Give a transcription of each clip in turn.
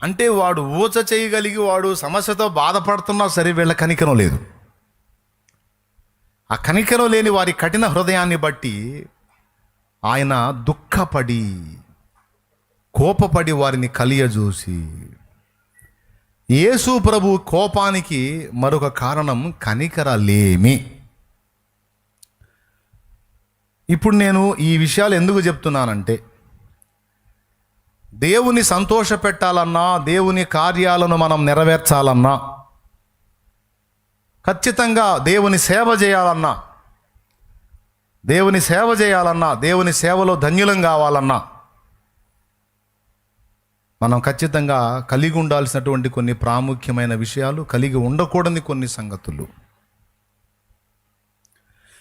అంటే వాడు ఊచ చేయగలిగి వాడు సమస్యతో బాధపడుతున్నా సరే వీళ్ళ కనికరం లేదు. ఆ కనికరం లేని వారి కఠిన హృదయాన్ని బట్టి ఆయన దుఃఖపడి కోపపడి వారిని కలియజూసి, యేసు ప్రభు కోపానికి మరొక కారణం కనికరలేమి. ఇప్పుడు నేను ఈ విషయాలు ఎందుకు చెప్తున్నానంటే, దేవుని సంతోష పెట్టాలన్నా, దేవుని కార్యాలను మనం నెరవేర్చాలన్నా, ఖచ్చితంగా దేవుని సేవ చేయాలన్నా, దేవుని సేవలో ధన్యులం కావాలన్నా మనం ఖచ్చితంగా కలిగి ఉండాల్సినటువంటి కొన్ని ప్రాముఖ్యమైన విషయాలు, కలిగి ఉండకూడని కొన్ని సంగతులు.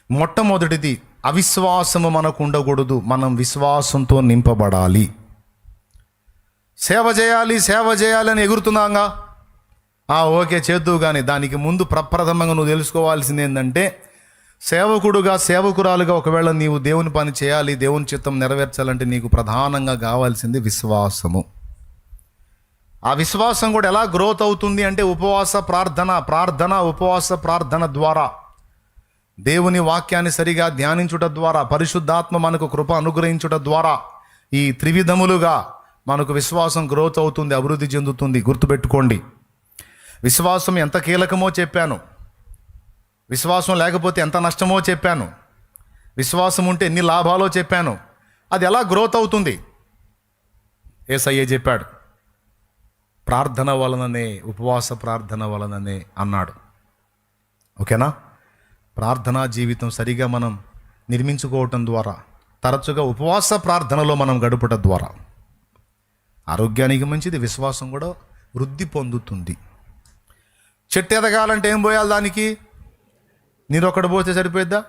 మొట్టమొదటిది, అవిశ్వాసము మనకు ఉండకూడదు. మనం విశ్వాసంతో నింపబడాలి. సేవ చేయాలి అని ఎగురుతున్నాగా, ఓకే చేద్దువు, కానీ దానికి ముందు ప్రప్రథమంగా నువ్వు తెలుసుకోవాల్సింది ఏంటంటే, సేవకురాలుగా ఒకవేళ నీవు దేవుని పని చేయాలి, దేవుని చిత్తం నెరవేర్చాలంటే నీకు ప్రధానంగా కావాల్సింది విశ్వాసము. ఆ విశ్వాసం కూడా ఎలా గ్రోత్ అవుతుంది అంటే ఉపవాస ప్రార్థన ద్వారా, దేవుని వాక్యాన్ని సరిగా ధ్యానించుట ద్వారా, పరిశుద్ధాత్మ మనకు కృప అనుగ్రహించుట ద్వారా, ఈ త్రివిధములుగా మనకు విశ్వాసం గ్రోత్ అవుతుంది, అభివృద్ధి చెందుతుంది. గుర్తుపెట్టుకోండి, విశ్వాసం ఎంత కీలకమో చెప్పాను, విశ్వాసం లేకపోతే ఎంత నష్టమో చెప్పాను, విశ్వాసం ఉంటే ఎన్ని లాభాలో చెప్పాను. అది ఎలా గ్రోత్ అవుతుంది? యేసయ్య చెప్పాడు, ప్రార్థన వలననే, ఉపవాస ప్రార్థన వలననే అన్నాడు. ఓకేనా? ప్రార్థనా జీవితం సరిగా మనం నిర్మించుకోవటం ద్వారా, తరచుగా ఉపవాస ప్రార్థనలో మనం గడుపుట ద్వారా ఆరోగ్యానికి మంచిది, విశ్వాసం కూడా వృద్ధి పొందుతుంది. చెట్టు ఎదగాలంటే ఏం పోయాలి? దానికి నీరు ఒక్కడు పోతే సరిపోయిద్దా?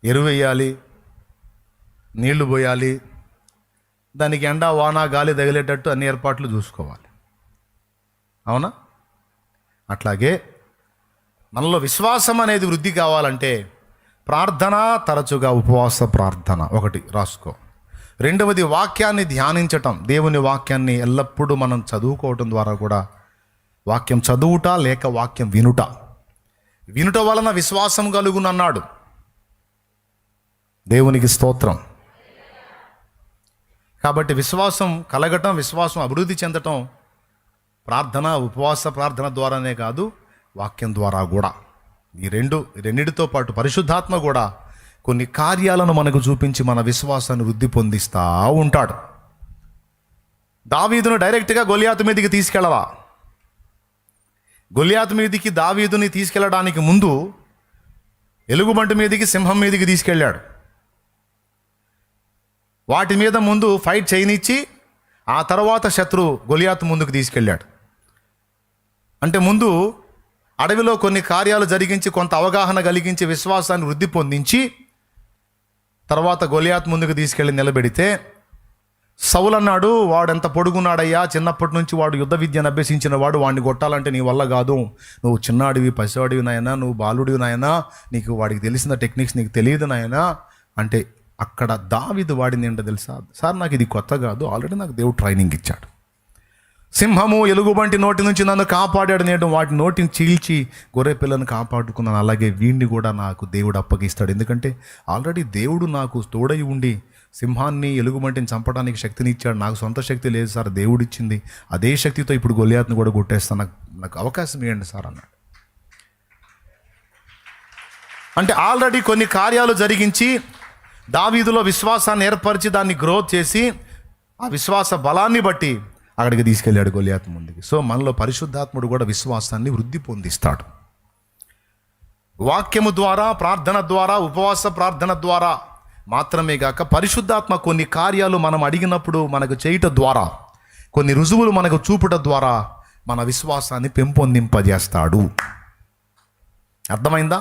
ఎరువు వేయాలి, నీళ్లు పోయాలి, దానికి ఎండ వాన గాలి తగిలేటట్టు అన్ని ఏర్పాట్లు చూసుకోవాలి. అవునా? అట్లాగే మనలో విశ్వాసం అనేది వృద్ధి కావాలంటే ప్రార్థన, తరచుగా ఉపవాస ప్రార్థన ఒకటి రాసుకో. రెండవది, వాక్యాన్ని ధ్యానించటం. దేవుని వాక్యాన్ని ఎల్లప్పుడూ మనం చదువుకోవటం ద్వారా కూడా, వాక్యం చదువుట లేక వాక్యం వినుట వలన విశ్వాసం కలుగునన్నాడు. దేవునికి స్తోత్రం. కాబట్టి విశ్వాసం కలగటం, విశ్వాసం అభివృద్ధి చెందటం ప్రార్థన, ఉపవాస ప్రార్థన ద్వారానే కాదు, వాక్యం ద్వారా కూడా. ఈ రెండిటితో పాటు పరిశుద్ధాత్మ కూడా కొన్ని కార్యాలను మనకు చూపించి మన విశ్వాసాన్ని వృద్ధి పొందిస్తూ ఉంటాడు. దావీదును డైరెక్ట్గా గొలియాతు మీదకి తీసుకెళ్ళవా? గొలియాతు మీదకి దావీదుని తీసుకెళ్ళడానికి ముందు ఎలుగుబంటి మీదకి, సింహం మీదకి తీసుకెళ్ళాడు. వాటి మీద ముందు ఫైట్ చేయనిచ్చి ఆ తర్వాత గొలియాతు ముందుకు తీసుకెళ్ళాడు. అంటే ముందు అడవిలో కొన్ని కార్యాలు జరిగించి, కొంత అవగాహన కలిగించి, విశ్వాసాన్ని వృద్ధి పొందించి, తర్వాత గొలియాతు ముందుకు తీసుకెళ్ళి నిలబెడితే, సౌలు అన్నాడు, వాడు ఎంత పొడుగున్నాడయ్యా, చిన్నప్పటి నుంచి వాడు యుద్ధ విద్యను అభ్యసించిన వాడు, వాడిని కొట్టాలంటే నీ వల్ల కాదు, నువ్వు చిన్నాడివి, పసివాడివి నాయనా, నువ్వు బాలుడివి నాయనా, నీకు వాడికి తెలిసిన టెక్నిక్స్ నీకు తెలియదు నాయనా అంటే, అక్కడ దావీదు వాడింది ఏంటో తెలుసా? సార్, నాకు ఇది కొత్త కాదు, ఆల్రెడీ నాకు దేవుడు ట్రైనింగ్ ఇచ్చాడు. సింహము, ఎలుగుబంటి నోటి నుంచి నన్ను కాపాడాడు, నేను వాటి నోటిని చీల్చి గొర్రె పిల్లను కాపాడుకున్నాను, అలాగే వీడిని కూడా నాకు దేవుడు అప్పగిస్తాడు. ఎందుకంటే ఆల్రెడీ దేవుడు నాకు తోడై ఉండి సింహాన్ని, ఎలుగుబంటిని చంపడానికి శక్తిని ఇచ్చాడు. నాకు సొంత శక్తి లేదు సార్, దేవుడు ఇచ్చింది. అదే శక్తితో ఇప్పుడు గొలియాతును కూడా కొట్టేస్తాను, నాకు అవకాశం ఇవ్వండి సార్ అన్నాడు. అంటే ఆల్రెడీ కొన్ని కార్యాలు జరిగించి, దావీదులో విశ్వాసాన్ని ఏర్పరిచి, దాన్ని గ్రోత్ చేసి, ఆ విశ్వాస బలాన్ని బట్టి అక్కడికి తీసుకెళ్ళాడు గొలియాతు ముందుకి. సో మనలో పరిశుద్ధాత్ముడు కూడా విశ్వాసాన్ని వృద్ధి పొందిస్తాడు. వాక్యము ద్వారా, ప్రార్థన ద్వారా, ఉపవాస ప్రార్థన ద్వారా మాత్రమే కాక, పరిశుద్ధాత్మ కొన్ని కార్యాలు మనం అడిగినప్పుడు మనకు చేయటం ద్వారా, కొన్ని రుజువులు మనకు చూపుట ద్వారా మన విశ్వాసాన్ని పెంపొందింపజేస్తాడు. అర్థమైందా?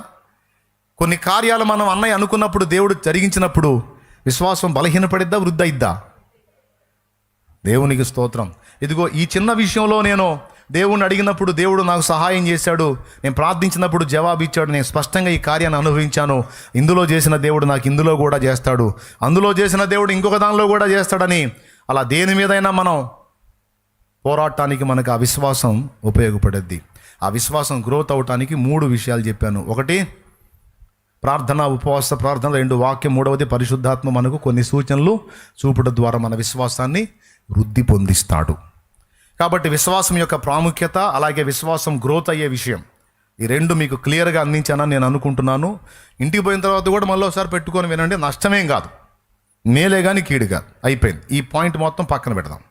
కొన్ని కార్యాలు మనం అన్నయ్య అనుకున్నప్పుడు, దేవుడు జరిగించినప్పుడు విశ్వాసం బలహీనపడిద్దా, వృద్ధి అయిద్దా? దేవునికి స్తోత్రం. ఇదిగో ఈ చిన్న విషయంలో నేను దేవుణ్ణి అడిగినప్పుడు దేవుడు నాకు సహాయం చేశాడు, నేను ప్రార్థించినప్పుడు జవాబు ఇచ్చాడు, నేను స్పష్టంగా ఈ కార్యాన్ని అనుభవించాను. ఇందులో చేసిన దేవుడు నాకు ఇందులో కూడా చేస్తాడు, అందులో చేసిన దేవుడు ఇంకొక దానిలో కూడా చేస్తాడని అలా దేని మీదైనా మనం పోరాటానికి మనకు ఆ విశ్వాసం ఉపయోగపడుద్ది. ఆ విశ్వాసం గ్రోత్ అవటానికి 3 విషయాలు చెప్పాను. 1 ప్రార్థన, ఉపవాస ప్రార్థన. 2 వాక్యం. 3వది పరిశుద్ధాత్మ మనకు కొన్ని సూచనలు చూపడం ద్వారా మన విశ్వాసాన్ని వృద్ధి పొందిస్తాడు. కాబట్టి విశ్వాసం యొక్క ప్రాముఖ్యత, అలాగే విశ్వాసం గ్రోత్ అయ్యే విషయం, ఈ 2 మీకు క్లియర్గా అందించానని నేను అనుకుంటున్నాను. ఇంటికి పోయిన తర్వాత కూడా మళ్ళీ ఒకసారి పెట్టుకొని వినండి. నష్టమేం కాదు, మేలే కానీ కీడు కాదు. అయిపోయింది. ఈ పాయింట్ మొత్తం పక్కన పెడదాం.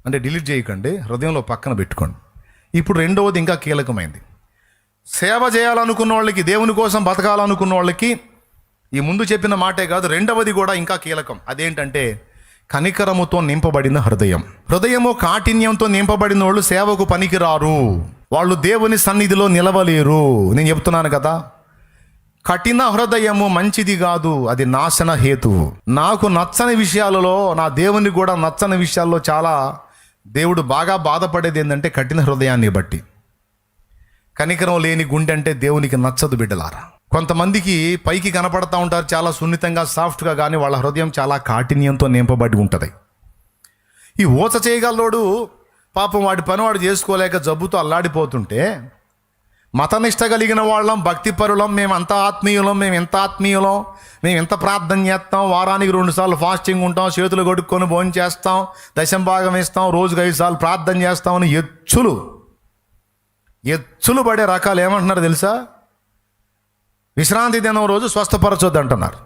అంటే డిలీట్ చేయకండి, హృదయంలో పక్కన పెట్టుకోండి. ఇప్పుడు 2వది ఇంకా కీలకమైంది. సేవ చేయాలనుకున్న వాళ్ళకి, దేవుని కోసం బతకాలనుకున్న వాళ్ళకి ఈ ముందు చెప్పిన మాటే కాదు, 2వది కూడా ఇంకా కీలకం. అదేంటంటే కనికరముతో నింపబడిన హృదయం. హృదయము కాఠిన్యంతో నింపబడిన వాళ్ళు సేవకు పనికిరారు, వాళ్ళు దేవుని సన్నిధిలో నిలవలేరు. నేను చెప్తున్నాను కదా, కఠిన హృదయము మంచిది కాదు, అది నాశన హేతువు. నాకు నచ్చని విషయాలలో, నా దేవుని కూడా నచ్చని విషయాల్లో చాలా దేవుడు బాగా బాధపడేది ఏంటంటే కఠిన హృదయాన్ని బట్టి. కనికరం లేని గుండె అంటే దేవునికి నచ్చదు బిడ్డలారా. కొంతమందికి పైకి కనపడతా ఉంటారు చాలా సున్నితంగా, సాఫ్ట్గా, కానీ వాళ్ళ హృదయం చాలా కాఠిన్యంతో నింపబడి ఉంటుంది. ఈ ఊచ చేయగలడు పాపం వాడి పని వాడు చేసుకోలేక జబ్బుతో అల్లాడిపోతుంటే, మతనిష్ట కలిగిన వాళ్ళం, భక్తిపరులం, మేము అంత ఆత్మీయులం, మేము ఎంత ఆత్మీయులం, మేము ఎంత ప్రార్థన చేస్తాం, వారానికి 2 సార్లు ఫాస్టింగ్ ఉంటాం, చేతులు కొడుక్కొని భోజనం చేస్తాం, దశంభాగం ఇస్తాం, రోజుకు 5 సార్లు ప్రార్థన చేస్తామని ఎచ్చులు పడే రకాలు ఏమంటున్నారు తెలుసా? విశ్రాంతి దినం రోజు స్వస్థపరచొద్దు అంటున్నారు.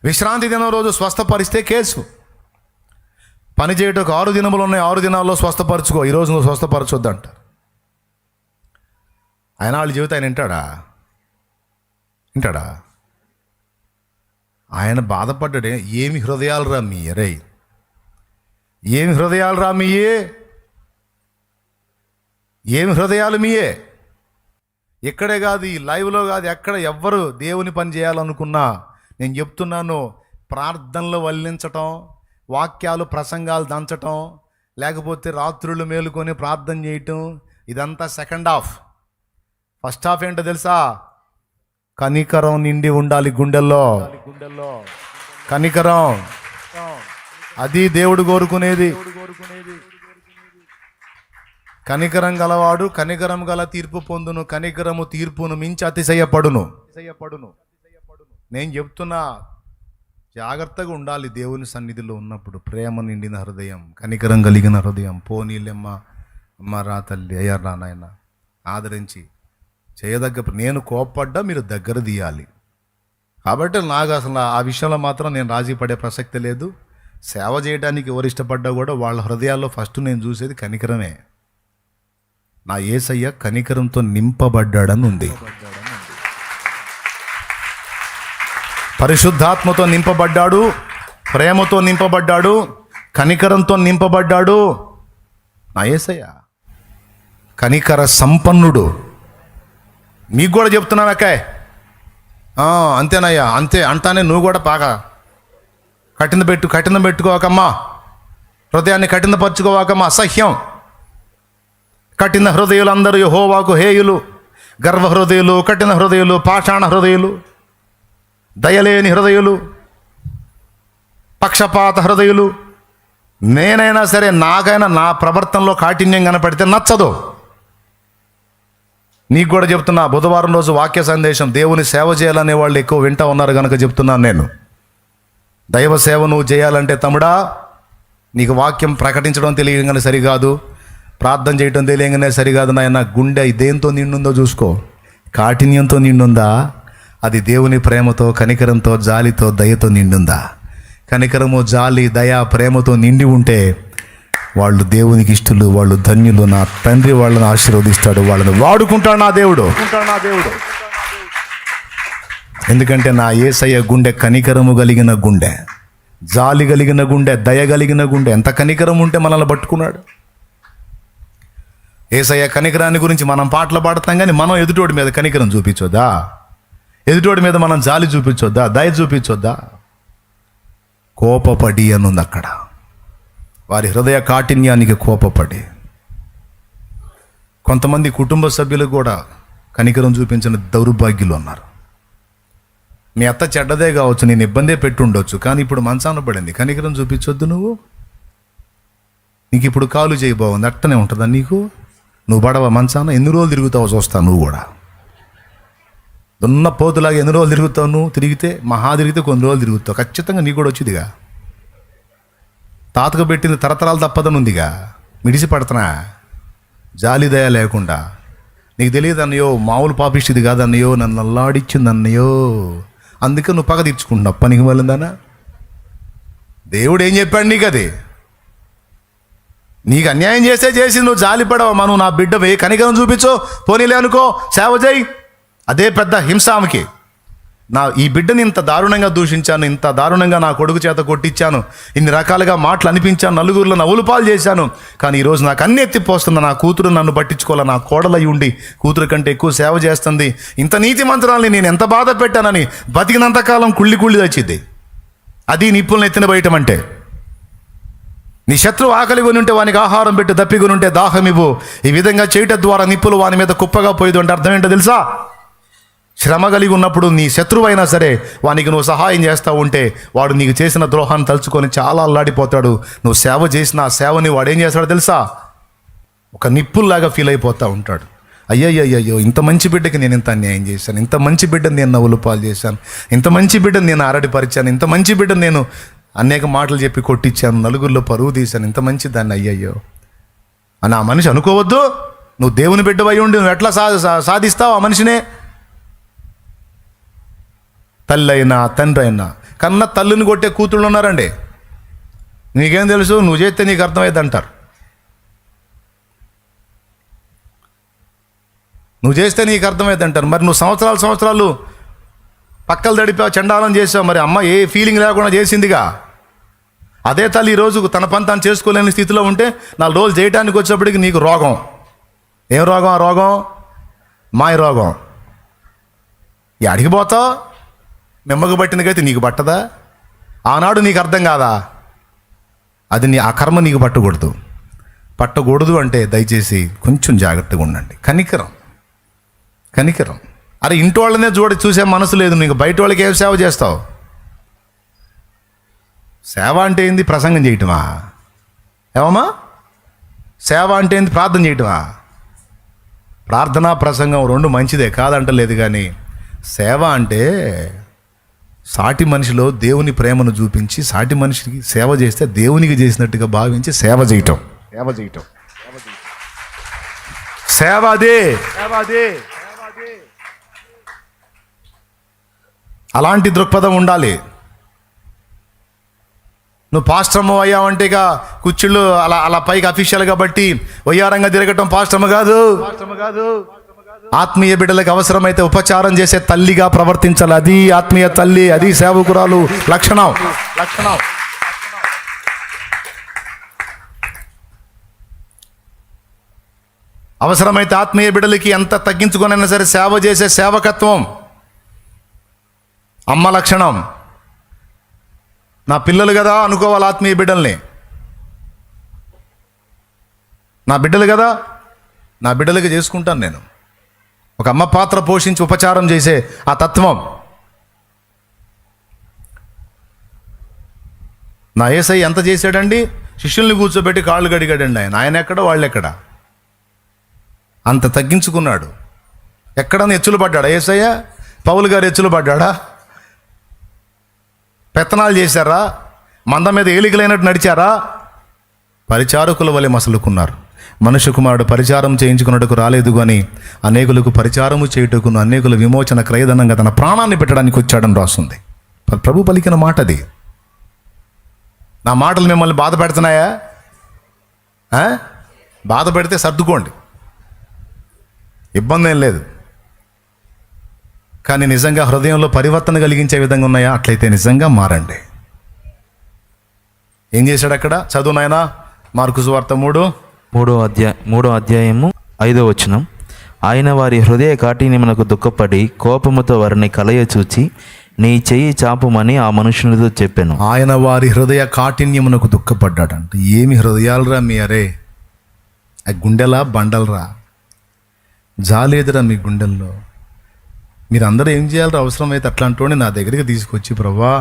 విశ్రాంతి దినం రోజు స్వస్థపరిస్తే కేసు. పని చేయటకు 6 దినములు ఉన్నాయి, 6 దినాల్లో స్వస్థపరచుకో, ఈరోజు నువ్వు స్వస్థపరచొద్దు అంటారు. ఆయన వాళ్ళ జీవితం ఆయన వింటాడా? ఆయన బాధపడ్డాడే. ఏమి హృదయాలు రా మీ రై, ఏమి హృదయాలు రా మీయే, ఏమి హృదయాలు మీయే. ఇక్కడే కాదు, ఈ లైవ్లో కాదు, ఎక్కడ ఎవ్వరు దేవుని పని చేయాలనుకున్నా నేను చెప్తున్నాను, ప్రార్థనలు వల్లించటం, వాక్యాలు ప్రసంగాలు దంచటం, లేకపోతే రాత్రులు మేలుకొని ప్రార్థన చేయటం, ఇదంతా సెకండ్ హాఫ్. ఫస్ట్ హాఫ్ ఏంటో తెలుసా? కనికరం నిండి ఉండాలి గుండెల్లో. కనికరం, అది దేవుడు కోరుకునేది. కనికరం గలవాడు కనికరం గల తీర్పు పొందును, కనికరము తీర్పును మించి అతిశయపడును. నేను చెప్తున్నా, జాగ్రత్తగా ఉండాలి దేవుని సన్నిధిలో ఉన్నప్పుడు. ప్రేమ నిండిన హృదయం, కనికరం కలిగిన హృదయం. పోనీలెమ్మ, అమ్మ రా తల్లి, అయ్యా రా నాయన, ఆదరించి చేయదగ్గ. నేను కోప్పడ్డా మీరు దగ్గర తీయాలి. కాబట్టి నాకు అసలు ఆ విషయంలో మాత్రం నేను రాజీ పడే ప్రసక్తి లేదు. సేవ చేయడానికి ఎవరు ఇష్టపడ్డా కూడా వాళ్ళ హృదయాల్లో ఫస్ట్ నేను చూసేది కనికరమే. నా యేసయ్య కనికరంతో నింపబడ్డాడని ఉంది, పరిశుద్ధాత్మతో నింపబడ్డాడు, ప్రేమతో నింపబడ్డాడు, కనికరంతో నింపబడ్డాడు. నా యేసయ్య కనికర సంపన్నుడు. మీకు కూడా చెప్తున్నాను అక్కాయ్, అంతేనయ్యా, అంతే అంటానే నువ్వు కూడా బాగా కఠిన పెట్టుకోకమ్మా, హృదయాన్ని కఠినపరచుకోవాకమ్మా. అసహ్యం. కఠిన హృదయులు అందరూ యెహోవాకు హేయులు, గర్వ హృదయులు, కఠిన హృదయులు, పాషాణ హృదయులు, దయలేని హృదయులు, పక్షపాత హృదయులు. నేనైనా సరే, నాకైనా నా ప్రవర్తనలో కాఠిన్యం కనపడితే నచ్చదు. నీకు కూడా చెప్తున్నా, బుధవారం రోజు వాక్య సందేశం, దేవుని సేవ చేయాలనే వాళ్ళు ఎక్కువ వింటా ఉన్నారు కనుక చెప్తున్నాను నేను. దైవ సేవ నువ్వు చేయాలంటే తమ్ముడా, నీకు వాక్యం ప్రకటించడం తెలియగానే సరికాదు, ప్రార్థన చేయటం తెలియగానే సరికాదు నాయన. గుండె దేంతో నిండుందో చూసుకో. కాఠిన్యంతో నిండుందా? అది దేవుని ప్రేమతో, కనికరంతో, జాలితో, దయతో నిండుందా? కనికరము, జాలి, దయ, ప్రేమతో నిండి ఉంటే వాళ్ళు దేవునికి ఇష్టలు, వాళ్ళు ధన్యులు. నా తండ్రి వాళ్ళని ఆశీర్వదిస్తాడు, వాళ్ళని వాడుకుంటాడు నా దేవుడు. ఎందుకంటే నా యేసయ్య గుండె కనికరము కలిగిన గుండె, జాలి కలిగిన గుండె, దయ కలిగిన గుండె. ఎంత కనికరం ఉంటే మనల్ని పట్టుకున్నాడు. యేసయ్య కనికరాన్ని గురించి మనం పాటలు పాడతాం, కానీ మనం ఎదుటోడి మీద కనికరం చూపించొద్దా? ఎదుటోడి మీద మనం జాలి చూపించొద్దా? దయ చూపించొద్దా? కోపపడి అనుంది అక్కడ. వారి హృదయ కాఠిన్యానికి కోపపడి. కొంతమంది కుటుంబ సభ్యులు కూడా కనికరం చూపించిన దౌర్భాగ్యులు ఉన్నారు. మీ అత్త చెడ్డదే కావచ్చు, నేను ఇబ్బందే పెట్టుండొచ్చు, కానీ ఇప్పుడు మంచాన పడింది. కనికరం చూపించొద్దు నువ్వు. నీకు ఇప్పుడు కాలు చేయి బాగుంది, అట్టనే ఉంటుందా నీకు? నువ్వు పడవ మంచాన ఎన్ని రోజులు తిరుగుతావో చూస్తావు. నువ్వు కూడా దున్న పోతులాగా ఎన్ని రోజులు తిరుగుతావు? నువ్వు తిరిగితే తిరిగితే కొన్ని రోజులు తిరుగుతావు. ఖచ్చితంగా నీకు కూడా వచ్చిందిగా. తాతకు పెట్టింది తరతరాలు తప్పదని ఉందిగా. మిడిసి పడుతున్నా జాలి దయ లేకుండా. నీకు తెలియదు అన్నయ్యో, మామూలు పాపిష్టిది కాదు అన్నయ్యో, నన్ను అల్లాడిచ్చింది అన్నయ్యో, అందుకే నువ్వు పగ తీర్చుకుంటున్నావు. పనికి వెళ్ళిందానా? దేవుడు ఏం చెప్పాడు నీకు? అది నీకు అన్యాయం చేసి నువ్వు జాలిపడవు. మనం నా బిడ్డవే, కనికరం చూపించు, పోనీలే అనుకో, సేవ చేయి. అదే పెద్ద హింస ఆమెకి. ఈ బిడ్డని ఇంత దారుణంగా దూషించాను, ఇంత దారుణంగా నా కొడుకు చేత కొట్టించాను, ఇన్ని రకాలుగా మాటలు అనిపించాను, నలుగురిలో నవ్వులు పాలు చేశాను, కానీ ఈరోజు నాకు అన్ని ఎత్తిపోస్తుంది. నా కూతురు నన్ను పట్టించుకోవాలి, నా కోడలై ఉండి కూతురు కంటే ఎక్కువ సేవ చేస్తుంది. ఇంత నీతి మంత్రాలని నేను ఎంత బాధ పెట్టానని బతికినంతకాలం కుళ్ళి వచ్చింది. అది నిప్పులను ఎత్తిన బయటం అంటే. నీ శత్రువు ఆకలి కొని ఉంటే వానికి ఆహారం పెట్టి, దప్పికొని ఉంటే దాహం ఇవ్వు. ఈ విధంగా చేయటం ద్వారా నిప్పులు వాని మీద కుప్పగా పోయేది అంటే అర్థం ఏంటో తెలుసా? శ్రమ కలిగి ఉన్నప్పుడు నీ శత్రువు అయినా సరే వానికి నువ్వు సహాయం చేస్తూ ఉంటే వాడు నీకు చేసిన ద్రోహాన్ని తలుచుకొని చాలా అల్లాడిపోతాడు. నువ్వు సేవ చేసిన ఆ సేవని వాడు ఏం చేస్తాడో తెలుసా? ఒక నిప్పుల్లాగా ఫీల్ అయిపోతూ ఉంటాడు. అయ్యయ్యో, ఇంత మంచి బిడ్డకి నేను ఇంత అన్యాయం చేశాను, ఇంత మంచి బిడ్డను నేను నవ్వులు పాలు చేశాను, ఇంత మంచి బిడ్డను నేను ఆరడిపరిచాను, ఇంత మంచి బిడ్డను నేను అనేక మాటలు చెప్పి కొట్టించాను, నలుగురిలో పరువు తీశాను, ఇంత మంచి దాన్ని అయ్యయ్యో అని ఆ మనిషి అనుకోవద్దు. నువ్వు దేవుని బిడ్డవై ఉండి నువ్వు ఎట్లా సాధిస్తావు ఆ మనిషినే? తల్లి అయినా తండ్రి అయినా, కన్నా తల్లిని కొట్టే కూతుళ్ళు ఉన్నారండి. నీకేం తెలుసు, నువ్వు చేస్తే నీకు అర్థమైంది అంటారు. నువ్వు చేస్తే నీకు అర్థమైంది అంటారు. మరి నువ్వు సంవత్సరాలు పక్కలు తడిపావు, చండాలం చేసావు, మరి అమ్మ ఏ ఫీలింగ్ లేకుండా చేసిందిగా. అదే తల్లి ఈరోజు తన పని తాను చేసుకోలేని స్థితిలో ఉంటే 4 రోజులు చేయడానికి వచ్చేప్పటికి నీకు రోగం. ఏం రోగం? ఆ రోగం మాయ రోగం. అడిగిపోతావు. నిమ్మకు పట్టినకైతే నీకు పట్టదా? ఆనాడు నీకు అర్థం కాదా? అది ఆ కర్మ నీకు పట్టకూడదు అంటే దయచేసి కొంచెం జాగ్రత్తగా ఉండండి. కనికరం. అరే ఇంటి వాళ్ళనే చూసే మనసు లేదు నీకు, బయట వాళ్ళకి ఏం సేవ చేస్తావు? సేవ అంటే ఏంది? ప్రసంగం చేయటమా? ఏమమ్మా సేవ అంటే ఏంది? ప్రార్థన చేయటమా? ప్రార్థన ప్రసంగం 2 మంచిదే, కాదంటలేదు. కానీ సేవ అంటే సాటి మనిషిలో దేవుని ప్రేమను చూపించి సాటి మనిషికి సేవ చేస్తే దేవునికి చేసినట్టుగా భావించి సేవ చేయటం. సేవ అదే. అలాంటి దృక్పథం ఉండాలి. నువ్వు పాస్టర్మ అయ్యావంటే ఇక కుర్చీళ్ళు అలా పైకి అఫీషియల్గా బట్టి వయ్యారంగా తిరగటం పాస్టర్మ కాదు. ఆత్మీయ బిడ్డలకు అవసరమైతే ఉపచారం చేసే తల్లిగా ప్రవర్తించాలి. అది ఆత్మీయ తల్లి, అది సేవకురాలు లక్షణం. అవసరమైతే ఆత్మీయ బిడ్డలకి ఎంత తగ్గించుకొనైనా సరే సేవ చేసే సేవకత్వం అమ్మ లక్షణం. నా పిల్లలు కదా అనుకోవాలి ఆత్మీయ బిడ్డల్ని. నా బిడ్డలు కదా, నా బిడ్డలకి చేసుకుంటాను నేను. ఒక అమ్మ పాత్ర పోషించి ఉపచారం చేసే ఆ తత్వం. నా యేసయ్య ఎంత చేశాడండి? శిష్యుల్ని కూర్చోబెట్టి కాళ్ళు గడిగాడండి. ఆయన ఎక్కడ, వాళ్ళు ఎక్కడ? అంత తగ్గించుకున్నాడు. ఎక్కడన్నా ఎచ్చులు పడ్డాడా యేసయ్య? పౌలు గారు ఎచ్చులు పడ్డాడా? పెత్తనాలు చేశారా? మంద మీద ఏలికలైనట్టు నడిచారా? పరిచారకుల వలె మసలుకున్నారు. మనుష్య కుమారుడు పరిచారం చేయించుకున్నట్టుకు రాలేదు కానీ అనేకులకు పరిచారము చేయుటకును అనేకుల విమోచన క్రయధనంగా తన ప్రాణాన్ని పెట్టడానికి వచ్చాడని రాస్తుంది. ప్రభు పలికిన మాట అది. నా మాటలు మిమ్మల్ని బాధ పెడుతున్నాయా? బాధ పెడితే సర్దుకోండి, ఇబ్బంది ఏం లేదు. కానీ నిజంగా హృదయంలో పరివర్తన కలిగించే విధంగా ఉన్నాయా? అట్లయితే నిజంగా మారండి. ఏం చేశాడు అక్కడ? చదువు నాయనా. మార్కు సువార్త 3వ అధ్యాయము 5వ వచనం. ఆయన వారి హృదయ కాఠిన్యమునకు దుఃఖపడి కోపముతో వారిని కలయ చూచి నీ చెయ్యి చాపుమని ఆ మనుషునితో చెప్పాను. ఆయన వారి హృదయ కాఠిన్యమునకు దుఃఖపడ్డాడంట. ఏమి హృదయాలరా మీ? అరే ఆ గుండెలా బండలరా? జాలేదురా మీ గుండెల్లో? మీరందరూ ఏం చేయాలరా? అవసరమైతే అట్లాంటి నా దగ్గరికి తీసుకొచ్చి, ప్రభా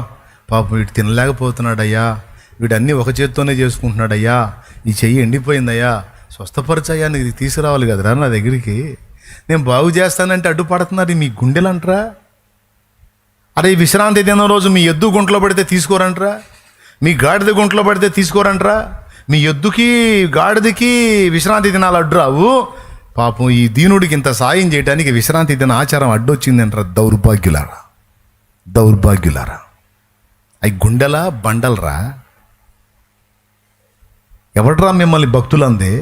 పాపం వీడు తినలేకపోతున్నాడయ్యా, వీడన్నీ ఒక చేత్తోనే చేసుకుంటున్నాడయ్యా, ఈ చెయ్యి ఎండిపోయిందయ్యా, స్వస్థపరచయ్యా, నీకు తీసుకురావాలి కదరా నా దగ్గరికి, నేను బాగు చేస్తానంటే అడ్డుపడుతున్నారు మీ గుండెలు అంటరా? అరే విశ్రాంతి దినం రోజు మీ ఎద్దు గుంటలో పడితే తీసుకోరంటరా? మీ గాడిద గుంటలో పడితే తీసుకోరంటరా? మీ ఎద్దుకి గాడిదకి విశ్రాంతి దినాలు అడ్డు రావు. పాపం ఈ దీనుడికి ఇంత సాయం చేయడానికి విశ్రాంతి దిన ఆచారం అడ్డొచ్చిందంటారా? దౌర్భాగ్యులారా, దౌర్భాగ్యులారా. అవి గుండెలా బండలరా? ఎవడ్రా మిమ్మల్ని భక్తులంది?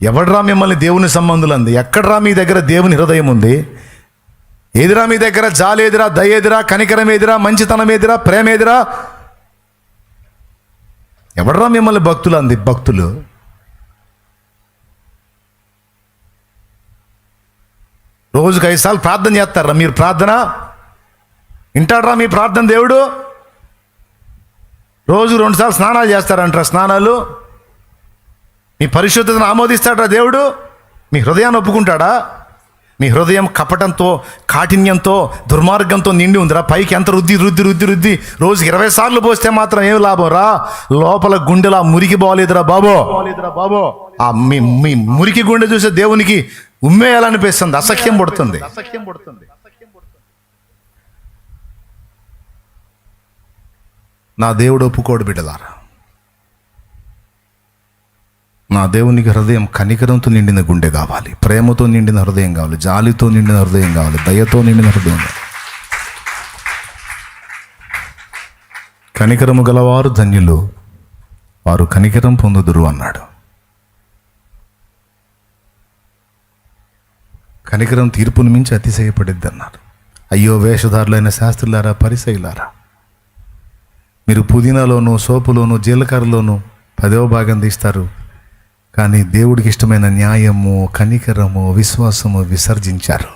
ఎవడ్రా మిమ్మల్ని దేవుని సంబంధులంది? ఎక్కడ్రా మీ దగ్గర దేవుని హృదయం ఉంది? ఏదిరా మీ దగ్గర? జాలేదిరా, దయేదిరా, కనికరం ఏదిరా, మంచితనం ఏదిరా, ప్రేమ ఏదిరా? ఎవడ్రా మిమ్మల్ని భక్తులంది? భక్తులు రోజుకు 5 సార్లు ప్రార్థన చేస్తారా మీరు? ప్రార్థన వింటాడ్రా మీ ప్రార్థన దేవుడు? రోజు 2 సార్లు స్నానాలు చేస్తారంటారా? స్నానాలు మీ పరిశుద్ధతను ఆమోదిస్తాడా దేవుడు? మీ హృదయాన్ని ఒప్పుకుంటాడా? మీ హృదయం కపటంతో, కాఠిన్యంతో, దుర్మార్గంతో నిండి ఉందిరా. పైకి ఎంత రుద్ది రుద్ది రుద్ది రుద్ది రోజుకి 20 సార్లు పోస్తే మాత్రం ఏం లాభం రా? లోపల గుండెలా మురికి బాగోలేదురా బాబో. ఆ మీ మురికి గుండె చూసే దేవునికి ఉమ్మేయాలనిపిస్తుంది, అసఖ్యం పడుతుంది. నా దేవుడు ఒప్పుకోడు బిడ్డలారా. నా దేవునికి హృదయం కనికరంతో నిండిన గుండె కావాలి, ప్రేమతో నిండిన హృదయం కావాలి, జాలితో నిండిన హృదయం కావాలి, దయతో నిండిన హృదయం కావాలి. కనికరము గలవారు ధన్యులు, వారు కనికరం పొందుదురు అన్నాడు. కనికరం తీర్పును మించి అతిశయపడిద్ది అన్నారు. అయ్యో వేషధారులైన శాస్త్రులారా, పరిసయ్యులారా, మీరు పుదీనాలోను, సోపులోను, జీలకర్రలోను 10వ భాగం తీస్తారు, కానీ దేవుడికి ఇష్టమైన న్యాయము, కనికరము, విశ్వాసము విసర్జించారు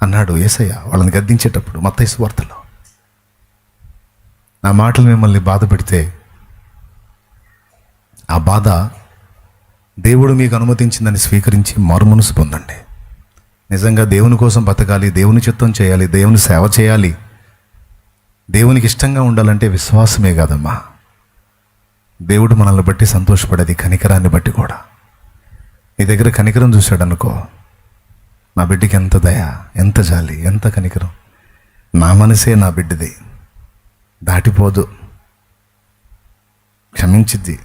అన్నాడు యేసయ్య వాళ్ళని గద్దించేటప్పుడు మత్తయి సువార్తలో. నా మాటలు మిమ్మల్ని బాధ పెడితే ఆ బాధ దేవుడు మీకు అనుమతించిందని స్వీకరించి మారుమనసు పొందండి. నిజంగా దేవుని కోసం బతకాలి, దేవుని చిత్తం చేయాలి, దేవుని సేవ చేయాలి, దేవునికి ఇష్టంగా ఉండాలంటే విశ్వాసమే కాదమ్మా. దేవుడు మనల్ని బట్టి సంతోషపడేది కనికరాన్ని బట్టి కూడా. నీ దగ్గర కనికరం చూశాడు అనుకో, నా బిడ్డకి ఎంత దయ, ఎంత జాలి, ఎంత కనికరం. నా మనసే నా బిడ్డది, దాటిపోదు, క్షమించిద్ది,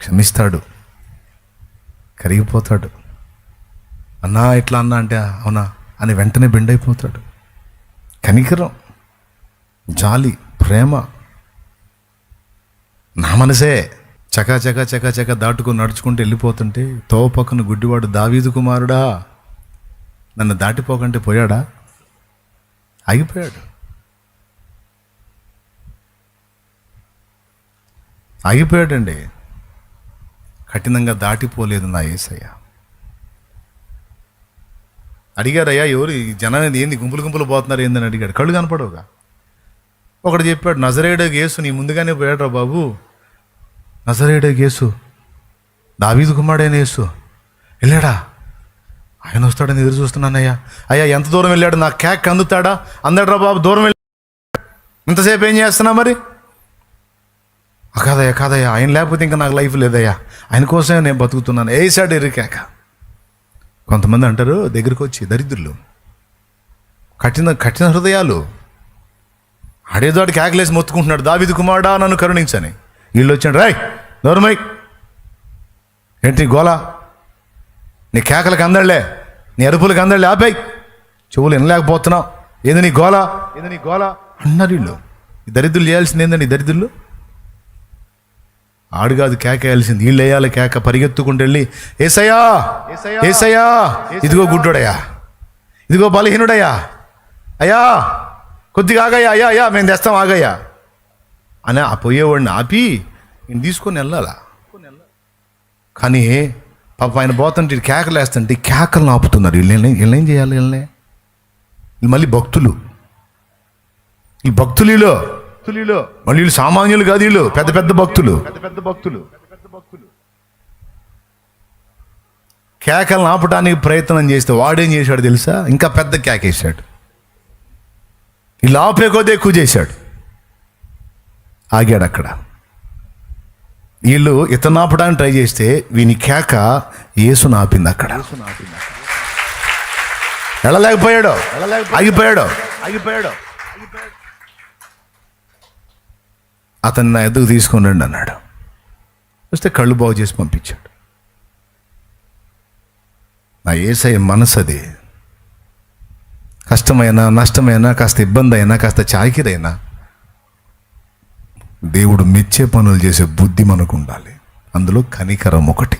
క్షమిస్తాడు, కరిగిపోతాడు. అన్నా ఇట్లా అన్నా అంటే అవునా అని వెంటనే బెండైపోతాడు. కనికరం, జాలి, ప్రేమ. నా మనసే చకా చకా చకా చకా దాటుకొని నడుచుకుంటూ వెళ్ళిపోతుంటే తోపక్కన గుడ్డివాడు, దావీదు కుమారుడా నన్ను దాటిపోకంటే పోయాడా? ఆగిపోయాడు. ఆగిపోయాడండి. కఠినంగా దాటిపోలేదు నా యేసయ్య. అడిగారయ్యా, ఎవరు ఈ జనం ఏంది గుంపులు గుంపులు పోతున్నారు ఏందని అడిగాడు. కళ్ళు కనపడవుగా. ఒకడు చెప్పాడు, నజరేయుడగు యేసు నీ ముందుగానే పోయాడురా బాబు. నజరేయుడగు యేసు, దావీదు కుమారుడైన యేసు వెళ్ళాడా? ఆయన వస్తాడని ఎదురు చూస్తున్నానయ్యా. అయ్యా ఎంత దూరం వెళ్ళాడు? నా కేక్ అందుతాడా? అందడ్రా బాబు, దూరం వెళ్ళి ఇంతసేపు ఏం చేస్తున్నా మరి? కాదయ్యా కాదయ్యా, ఆయన లేకపోతే ఇంకా నాకు లైఫ్ లేదయ్యా, ఆయన కోసమే నేను బతుకుతున్నాను. వేసాడు ఎర్రి కేక. కొంతమంది అంటారు దగ్గరికి వచ్చి, దరిద్రులు, కఠిన హృదయాలు, ఆడేదోటి కేకలేసి మొత్తుకుంటున్నాడు, దావీదు కుమారుడా నన్ను కరుణించని. వీళ్ళు వచ్చాడు, రాయ్ నోరుమై, ఏంటి గోలా, నీ కేకలకు అందళ్లే, నీ అరుపులకు అందళ్లే, ఆపేయి, చెవులు వినలేకపోతున్నావు, ఏది నీ గోలా, ఏది నీ గోలా అన్నారు వీళ్ళు. ఈ దరిద్రులు చేయాల్సింది ఏందండి? ఈ దరిద్రులు ఆడు కాదు కేక వేయాల్సింది, వీళ్ళు వేయాలి కేక. పరిగెత్తుకుంటూ వెళ్ళి, ఏసయ్యా ఏసయ్యా, ఇదిగో గుడ్డోడయ్యా, ఇదిగో బలహీనుడయ్యా, అయ్యా కొద్దిగా ఆగయ్యా, అయ్యా అయ్యా మేము తెస్తాం ఆగయ్యా అని ఆ పోయేవాడిని ఆపి నేను తీసుకొని వెళ్ళాలా. కానీ పాప ఆయన పోతుంటే కేకలు వేస్తుంటే కేకలను ఆపుతున్నారు. వీళ్ళేం చేయాలి? వీళ్ళని మళ్ళీ భక్తులు, ఈ భక్తులు మళ్ళీ వీళ్ళు సామాన్యులు కాదు, వీళ్ళు పెద్ద పెద్ద భక్తులు. కేకలను ఆపడానికి ప్రయత్నం చేస్తే వాడేం చేశాడు తెలుసా? ఇంకా పెద్ద కేకేశాడు. వీళ్ళు ఆపే కొద్ది ఎక్కువ చేశాడు. ఆగాడు అక్కడ. వీళ్ళు ఇతను ఆపడానికి ట్రై చేస్తే వీని కేక యేసును ఆపింది అక్కడ. వెళ్ళలేకపోయాడు, ఆగిపోయాడు. అతన్ని నా ఎదుగు తీసుకొని రండి అన్నాడు. వస్తే కళ్ళు బాగు చేసి పంపించాడు. నా యేసయ్య మనసు అది. కష్టమైనా నష్టమైనా, కాస్త ఇబ్బంది అయినా, కాస్త చాకిరైనా దేవుడు మెచ్చే పనులు చేసే బుద్ధి మనకు ఉండాలి. అందులో కనికరం ఒకటి.